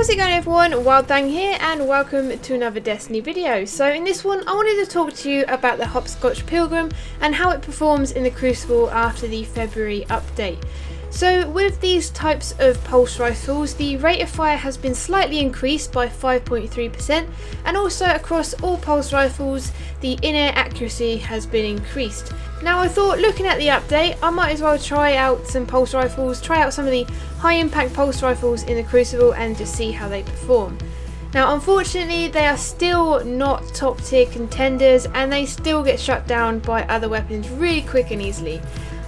How's it going everyone? WildeThang here and welcome to another Destiny video. So in this one I wanted to talk to you about the Hopscotch Pilgrim and how it performs in the Crucible after the February update. So with these types of pulse rifles, the rate of fire has been slightly increased by 5.3%, and also across all pulse rifles the in-air accuracy has been increased. Now I thought, looking at the update, I might as well try out some pulse rifles, try out some of the high impact pulse rifles in the Crucible and just see how they perform. Now unfortunately they are still not top tier contenders and they still get shut down by other weapons really quick and easily.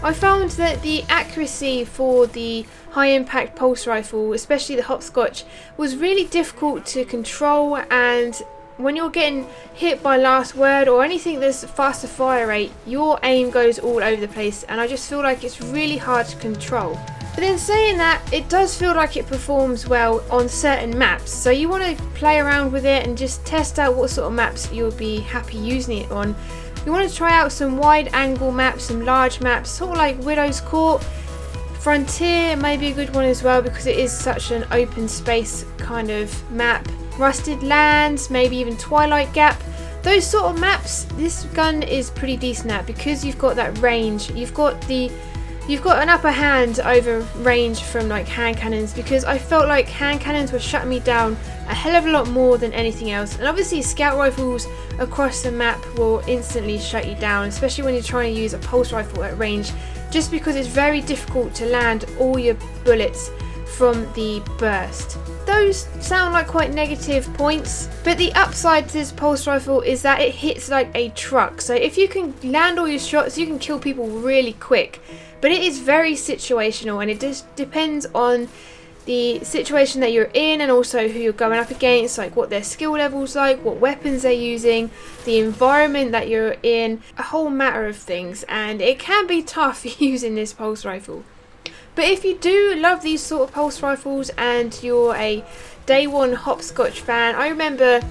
I found that the accuracy for the high impact pulse rifle, especially the Hopscotch, was really difficult to control, and when you're getting hit by last word or anything that's faster fire rate, your aim goes all over the place and I just feel like it's really hard to control. But then saying that, it does feel like it performs well on certain maps, so you want to play around with it and just test out what sort of maps you'll be happy using it on. You want to try out some wide angle maps, some large maps, sort of like Widow's Court. Frontier may be a good one as well because it is such an open space kind of map. Rusted Lands, maybe even Twilight Gap. Those sort of maps, this gun is pretty decent at because you've got that range. You've got an upper hand over range from like hand cannons, because I felt like hand cannons were shutting me down a hell of a lot more than anything else. And obviously scout rifles across the map will instantly shut you down, especially when you're trying to use a pulse rifle at range, just because it's very difficult to land all your bullets from the burst. Those sound like quite negative points, but the upside to this pulse rifle is that it hits like a truck. So if you can land all your shots, you can kill people really quick. But it is very situational and it just depends on the situation that you're in and also who you're going up against, like what their skill level's like, what weapons they're using, the environment that you're in, a whole matter of things, and it can be tough using this pulse rifle. But if you do love these sort of pulse rifles and you're a day one Hopscotch fan, I remember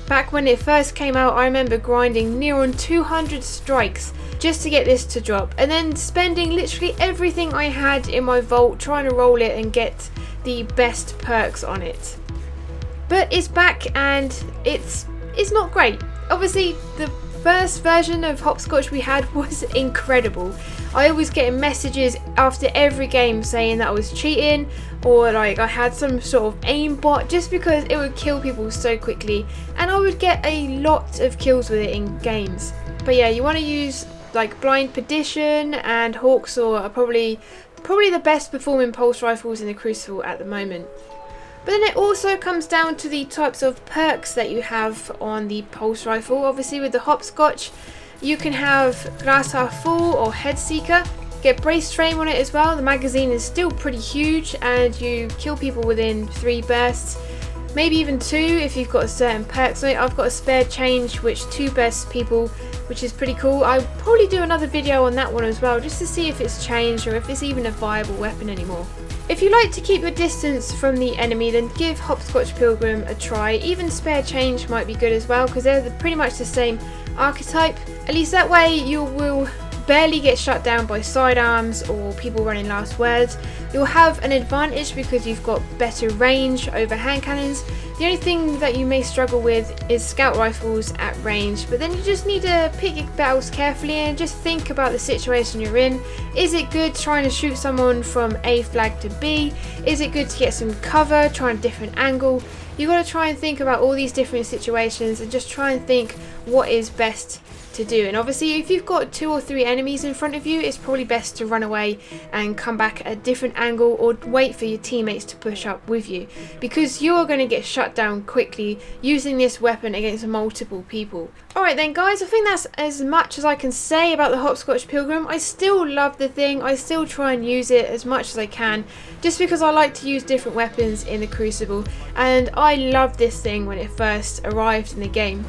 back when it first came out, I remember grinding near on 200 strikes just to get this to drop, and then spending literally everything I had in my vault trying to roll it and get the best perks on it. But it's back and it's not great. Obviously the first version of Hopscotch we had was incredible. I always get messages after every game saying that I was cheating or like I had some sort of aimbot, just because it would kill people so quickly and I would get a lot of kills with it in games. But yeah, you want to use like Blind Perdition and Hawksaw are probably the best performing pulse rifles in the Crucible at the moment. But then it also comes down to the types of perks that you have on the pulse rifle. Obviously with the Hopscotch you can have Glassar Full or Head Seeker. Get Brace Frame on it as well. The magazine is still pretty huge and you kill people within 3 bursts. Maybe even 2 if you've got certain perks on it. I've got a spare change which 2 bursts people, which is pretty cool. I'll probably do another video on that one as well, just to see if it's changed or if it's even a viable weapon anymore. If you like to keep your distance from the enemy, then give Hopscotch Pilgrim a try. Even spare change might be good as well, because they're pretty much the same archetype. At least that way you will barely get shut down by sidearms or people running last words. You'll have an advantage because you've got better range over hand cannons. The only thing that you may struggle with is scout rifles at range, but then you just need to pick your battles carefully and just think about the situation you're in. Is it good trying to shoot someone from A flag to B? Is it good to get some cover, try a different angle? You've got to try and think about all these different situations and just try and think what is best to do. And obviously if you've got 2 or 3 enemies in front of you, it's probably best to run away and come back at a different angle or wait for your teammates to push up with you, because you're going to get shut down quickly using this weapon against multiple people. Alright then guys, I think that's as much as I can say about the Hopscotch Pilgrim. I still love the thing, I still try and use it as much as I can, just because I like to use different weapons in the Crucible, and I loved this thing when it first arrived in the game.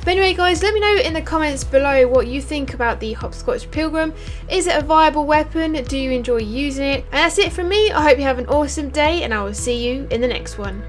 But anyway guys, let me know in the comments below what you think about the Hopscotch Pilgrim. Is it a viable weapon? Do you enjoy using it? And that's it from me. I hope you have an awesome day and I will see you in the next one.